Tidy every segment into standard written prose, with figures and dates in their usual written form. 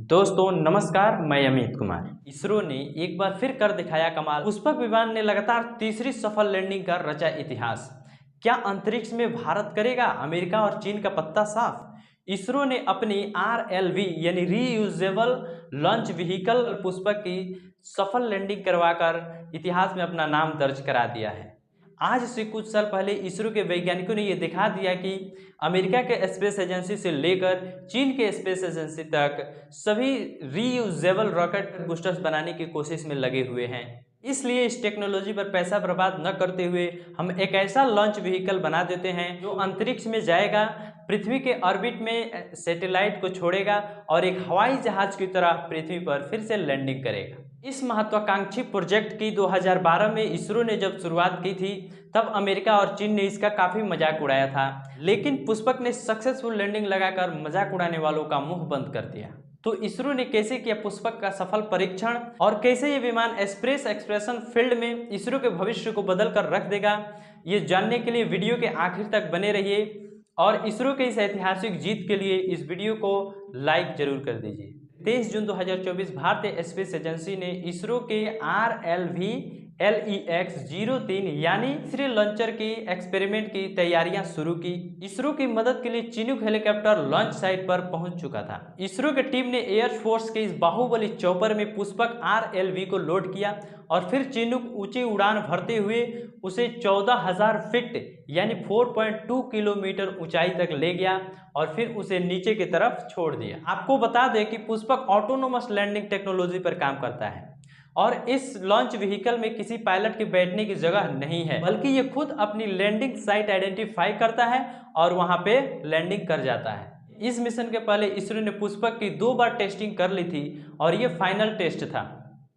दोस्तों नमस्कार, मैं अमित कुमार। इसरो ने एक बार फिर कर दिखाया कमाल। पुष्पक विमान ने लगातार तीसरी सफल लैंडिंग कर रचा इतिहास। क्या अंतरिक्ष में भारत करेगा अमेरिका और चीन का पत्ता साफ? इसरो ने अपनी RLV यानी रीयूजेबल लॉन्च व्हीकल पुष्पक की सफल लैंडिंग करवाकर इतिहास में अपना नाम दर्ज करा दिया है। आज से कुछ साल पहले इसरो के वैज्ञानिकों ने यह दिखा दिया कि अमेरिका के स्पेस एजेंसी से लेकर चीन के स्पेस एजेंसी तक सभी रीयूजेबल रॉकेट बूस्टर्स बनाने की कोशिश में लगे हुए हैं। इसलिए इस टेक्नोलॉजी पर पैसा बर्बाद न करते हुए हम एक ऐसा लॉन्च व्हीकल बना देते हैं जो अंतरिक्ष में जाएगा, पृथ्वी के ऑर्बिट में सैटेलाइट को छोड़ेगा और एक हवाई जहाज की तरह पृथ्वी पर फिर से लैंडिंग करेगा। इस महत्वाकांक्षी प्रोजेक्ट की 2012 में इसरो ने जब शुरुआत की थी तब अमेरिका और चीन ने इसका काफी मजाक उड़ाया था, लेकिन पुष्पक ने सक्सेसफुल लैंडिंग लगाकर मजाक उड़ाने वालों का मुंह बंद कर दिया। तो इसरो ने कैसे किया पुष्पक का सफल परीक्षण और कैसे ये विमान स्पेस एक्सप्लोरेशन फील्ड में इसरो के भविष्य को बदल कर रख देगा, ये जानने के लिए वीडियो के आखिर तक बने रहिए और इसरो के इस ऐतिहासिक जीत के लिए इस वीडियो को लाइक जरूर कर दीजिए। 23 जून 2024 भारतीय स्पेस एजेंसी ने इसरो के RLV LEX-03 यानी तीसरे लॉन्चर की एक्सपेरिमेंट की तैयारियां शुरू की। इसरो की मदद के लिए चिनूक हेलीकॉप्टर लॉन्च साइट पर पहुंच चुका था। इसरो की टीम ने एयरफोर्स के इस बाहुबली चॉपर में पुष्पक RLV को लोड किया और फिर चिनूक ऊंची उड़ान भरते हुए उसे 14,000 फीट यानी 4.2 किलोमीटर ऊंचाई तक ले गया और फिर उसे नीचे की तरफ छोड़ दिया। आपको बता दें कि पुष्पक ऑटोनोमस लैंडिंग टेक्नोलॉजी पर काम करता है और इस लॉन्च व्हीकल में किसी पायलट के बैठने की जगह नहीं है, बल्कि ये खुद अपनी लैंडिंग साइट आइडेंटिफाई करता है और वहां पे लैंडिंग कर जाता है। इस मिशन के पहले इसरो ने पुष्पक की 2 बार टेस्टिंग कर ली थी और ये फाइनल टेस्ट था,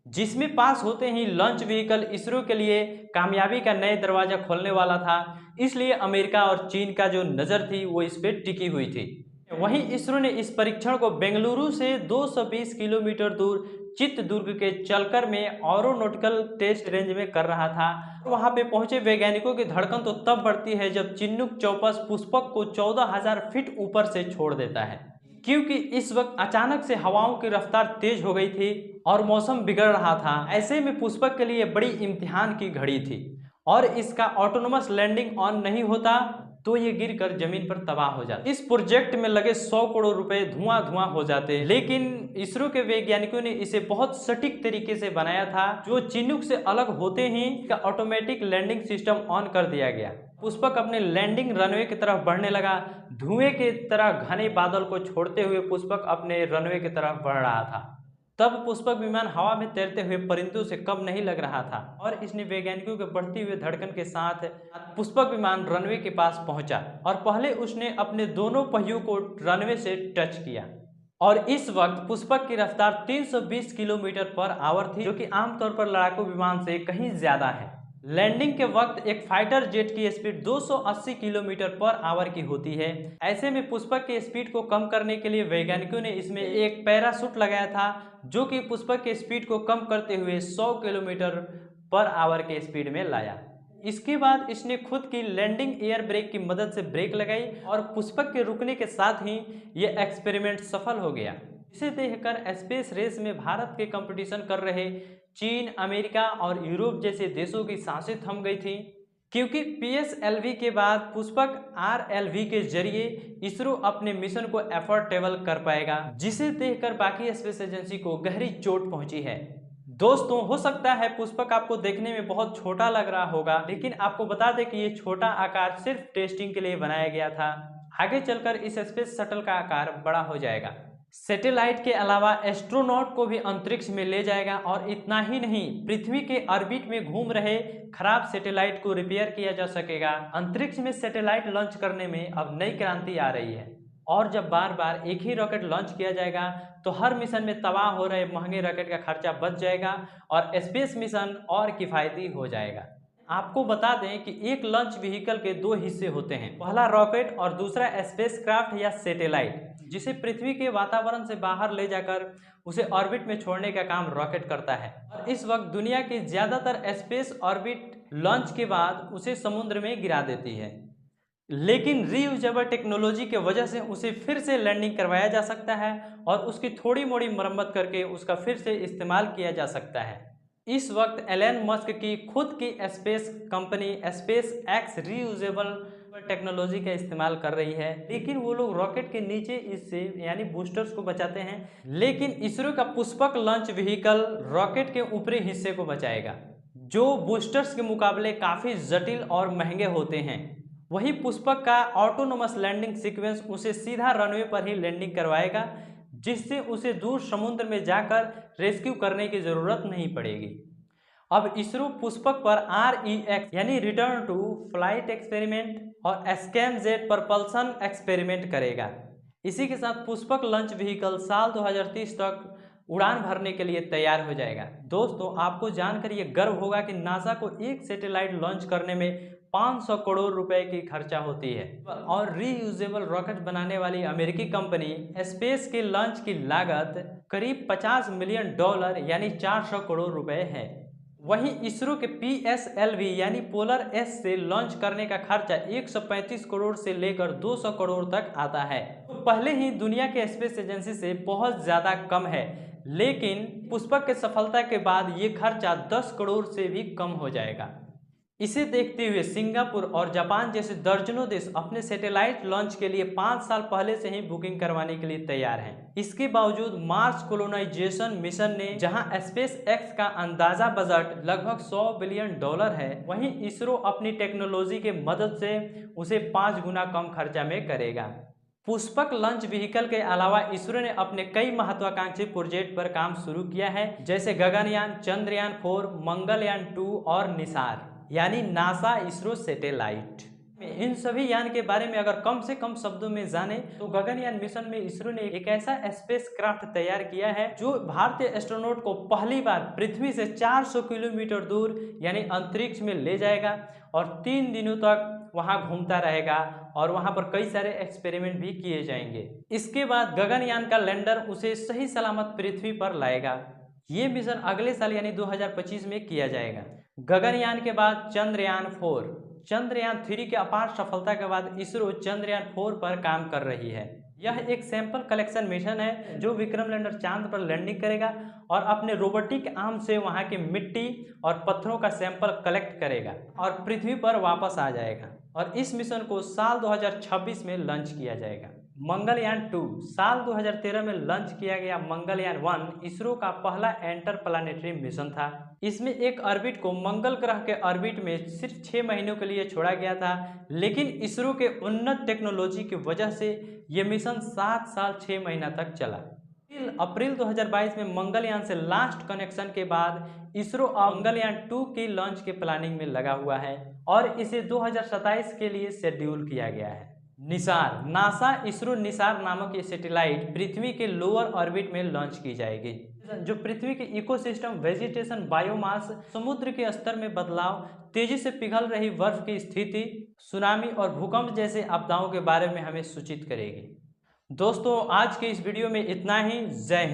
जिसमें पास होते ही लॉन्च व्हीकल इसरो के लिए कामयाबी का नए दरवाजा खोलने वाला था। इसलिए अमेरिका और चीन का जो नजर थी वो इस पर टिकी हुई थी। वहीं इसरो ने इस परीक्षण को बेंगलुरु से 220 किलोमीटर दूर चित्रदुर्ग के चलकर में एरोनॉटिकल टेस्ट रेंज में कर रहा था। वहां पे पहुंचे वैज्ञानिकों की धड़कन तो तब बढ़ती है जब चिन्नुक चौपस पुष्पक को 14,000 फीट ऊपर से छोड़ देता है, क्योंकि इस वक्त अचानक से हवाओं की रफ्तार तेज हो गई थी और मौसम बिगड़ रहा था। ऐसे में पुष्पक के लिए बड़ी इम्तिहान की घड़ी थी और इसका ऑटोनोमस लैंडिंग ऑन नहीं होता तो ये गिरकर जमीन पर तबाह हो जाता। इस प्रोजेक्ट में लगे 100 करोड़ रुपए धुआं धुआं हो जाते, लेकिन इसरो के वैज्ञानिकों ने इसे बहुत सटीक तरीके से बनाया था। जो चिनूक से अलग होते ही इसका ऑटोमेटिक लैंडिंग सिस्टम ऑन कर दिया गया। पुष्पक अपने लैंडिंग रनवे की तरफ बढ़ने लगा। धुएं की तरह घने बादल को छोड़ते हुए पुष्पक अपने रनवे की तरफ बढ़ रहा था। तब पुष्पक विमान हवा में तैरते हुए परिंदों से कम नहीं लग रहा था और इसने वैज्ञानिकों के बढ़ती हुए धड़कन के साथ पुष्पक विमान रनवे के पास पहुंचा और पहले उसने अपने दोनों पहियों को रनवे से टच किया और इस वक्त पुष्पक की रफ्तार 320 किलोमीटर पर आवर थी, जो कि आमतौर पर लड़ाकू विमान से कहीं ज्यादा है। लैंडिंग के वक्त एक फाइटर जेट की स्पीड 280 किलोमीटर पर आवर की होती है। ऐसे में पुष्पक के स्पीड को कम करने के लिए वैज्ञानिकों ने इसमें एक पैराशूट लगाया था, जो कि पुष्पक के स्पीड को कम करते हुए 100 किलोमीटर पर आवर के स्पीड में लाया। इसके बाद इसने खुद की लैंडिंग एयर ब्रेक की मदद से ब्रेक लगाई और पुष्पक के रुकने के साथ ही यह एक्सपेरिमेंट सफल हो गया। इसे देखकर स्पेस रेस में भारत के कंपटीशन कर रहे चीन, अमेरिका और यूरोप जैसे देशों की सांसें थम गई थी, क्योंकि PSLV के बाद पुष्पक RLV के जरिए इसरो अपने मिशन को एफोर्डेबल कर पाएगा, जिसे देखकर बाकी स्पेस एजेंसी को गहरी चोट पहुंची है। दोस्तों, हो सकता है पुष्पक आपको देखने में बहुत छोटा लग रहा होगा, लेकिन आपको बता दें कि ये छोटा आकार सिर्फ टेस्टिंग के लिए बनाया गया था। आगे चलकर इस स्पेस शटल का आकार बड़ा हो जाएगा, सैटेलाइट के अलावा एस्ट्रोनॉट को भी अंतरिक्ष में ले जाएगा और इतना ही नहीं, पृथ्वी के ऑर्बिट में घूम रहे खराब सैटेलाइट को रिपेयर किया जा सकेगा। अंतरिक्ष में सैटेलाइट लॉन्च करने में अब नई क्रांति आ रही है और जब बार बार एक ही रॉकेट लॉन्च किया जाएगा तो हर मिशन में तबाह हो रहे महंगे रॉकेट का खर्चा बच जाएगा और स्पेस मिशन और किफायती हो जाएगा। आपको बता दें कि एक लॉन्च व्हीकल के 2 हिस्से होते हैं, पहला रॉकेट और दूसरा स्पेसक्राफ्ट या सैटेलाइट, जिसे पृथ्वी के वातावरण से बाहर ले जाकर उसे ऑर्बिट में छोड़ने का काम रॉकेट करता है और इस वक्त दुनिया की ज्यादातर स्पेस ऑर्बिट लॉन्च के बाद उसे समुद्र में गिरा देती है। लेकिन रीयूजेबल टेक्नोलॉजी के वजह से उसे फिर से लैंडिंग करवाया जा सकता है और उसकी थोड़ी मोड़ी मरम्मत करके उसका फिर से इस्तेमाल किया जा सकता है। इस वक्त एलन मस्क की खुद की space company space x reusable technology का इस्तेमाल कर रही है, लेकिन वो लोग रॉकेट के नीचे इससे यानी बूस्टर्स को बचाते हैं, लेकिन इसरो का पुष्पक लॉन्च व्हीकल रॉकेट के ऊपरी हिस्से को बचाएगा, जो बूस्टर्स के मुकाबले काफ़ी जटिल और महंगे होते हैं। वही पुष्पक का ऑटोनोमस लैंडिंग सीक्वेंस उसे सीधा रनवे पर ही लैंडिंग करवाएगा, जिससे उसे दूर समुद्र में जाकर रेस्क्यू करने की ज़रूरत नहीं पड़ेगी। अब इसरो पुष्पक पर REX यानी रिटर्न टू फ्लाइट एक्सपेरिमेंट और स्कैमजेट प्रपल्सन एक्सपेरिमेंट करेगा। इसी के साथ पुष्पक लॉन्च व्हीकल साल 2030 तक उड़ान भरने के लिए तैयार हो जाएगा। दोस्तों, आपको जानकर ये गर्व होगा कि नासा को एक सैटेलाइट लॉन्च करने में 500 करोड़ रुपए की खर्चा होती है और रीयूजेबल रॉकेट बनाने वाली अमेरिकी कंपनी स्पेस के लॉन्च की लागत करीब $50 मिलियन यानी 400 करोड़ रुपए है। वहीं इसरो के PSLV यानी पोलर एस से लॉन्च करने का खर्चा 135 करोड़ से लेकर 200 करोड़ तक आता है, तो पहले ही दुनिया के स्पेस एजेंसी से बहुत ज़्यादा कम है। लेकिन पुष्पक के सफलता के बाद ये खर्चा 10 करोड़ से भी कम हो जाएगा। इसे देखते हुए सिंगापुर और जापान जैसे दर्जनों देश अपने सैटेलाइट लॉन्च के लिए 5 साल पहले से ही बुकिंग करवाने के लिए तैयार हैं। इसके बावजूद मार्स कोलोनाइजेशन मिशन ने जहां स्पेस एक्स का अंदाजा बजट लगभग $100 बिलियन है, वहीं इसरो अपनी टेक्नोलॉजी के मदद से उसे 5 गुना कम खर्चा में करेगा। पुष्पक लॉन्च व्हीकल के अलावा इसरो ने अपने कई महत्वाकांक्षी प्रोजेक्ट पर काम शुरू किया है, जैसे गगनयान, चंद्रयान 4, मंगलयान 2 और निसार यानी नासा इसरो सैटेलाइट। इन सभी यान के बारे में अगर कम से कम शब्दों में जाने तो गगनयान मिशन में इसरो ने एक ऐसा स्पेस क्राफ्ट तैयार किया है जो भारतीय एस्ट्रोनॉट को पहली बार पृथ्वी से 400 किलोमीटर दूर यानी अंतरिक्ष में ले जाएगा और 3 दिनों तक वहां घूमता रहेगा और वहां पर कई सारे एक्सपेरिमेंट भी किए जाएंगे। इसके बाद गगनयान का लैंडर उसे सही सलामत पृथ्वी पर लाएगा। ये मिशन अगले साल यानी 2025 में किया जाएगा। गगनयान के बाद चंद्रयान 4। चंद्रयान 3 के अपार सफलता के बाद इसरो चंद्रयान 4 पर काम कर रही है। यह एक सैंपल कलेक्शन मिशन है जो विक्रम लैंडर चांद पर लैंडिंग करेगा और अपने रोबोटिक आर्म से वहां की मिट्टी और पत्थरों का सैंपल कलेक्ट करेगा और पृथ्वी पर वापस आ जाएगा और इस मिशन को साल 2026 में लॉन्च किया जाएगा। मंगलयान 2 साल 2013 में लॉन्च किया गया। मंगलयान 1 इसरो का पहला इंटरप्लानेटरी मिशन था। इसमें एक ऑर्बिट को मंगल ग्रह के ऑर्बिट में सिर्फ 6 महीनों के लिए छोड़ा गया था, लेकिन इसरो के उन्नत टेक्नोलॉजी की वजह से यह मिशन 7 साल 6 महीना तक चला। अप्रैल 2022 में मंगलयान से लास्ट कनेक्शन के बाद इसरो मंगलयान 2 की लॉन्च के प्लानिंग में लगा हुआ है और इसे 2027 के लिए शेड्यूल किया गया है। निसार नासा इसरो निसार नामक ये सैटेलाइट पृथ्वी के लोअर ऑर्बिट में लॉन्च की जाएगी, जो पृथ्वी के इकोसिस्टम, वेजिटेशन, बायोमास, समुद्र के स्तर में बदलाव, तेजी से पिघल रही बर्फ की स्थिति, सुनामी और भूकंप जैसे आपदाओं के बारे में हमें सूचित करेगी। दोस्तों, आज के इस वीडियो में इतना ही। जय हिंद।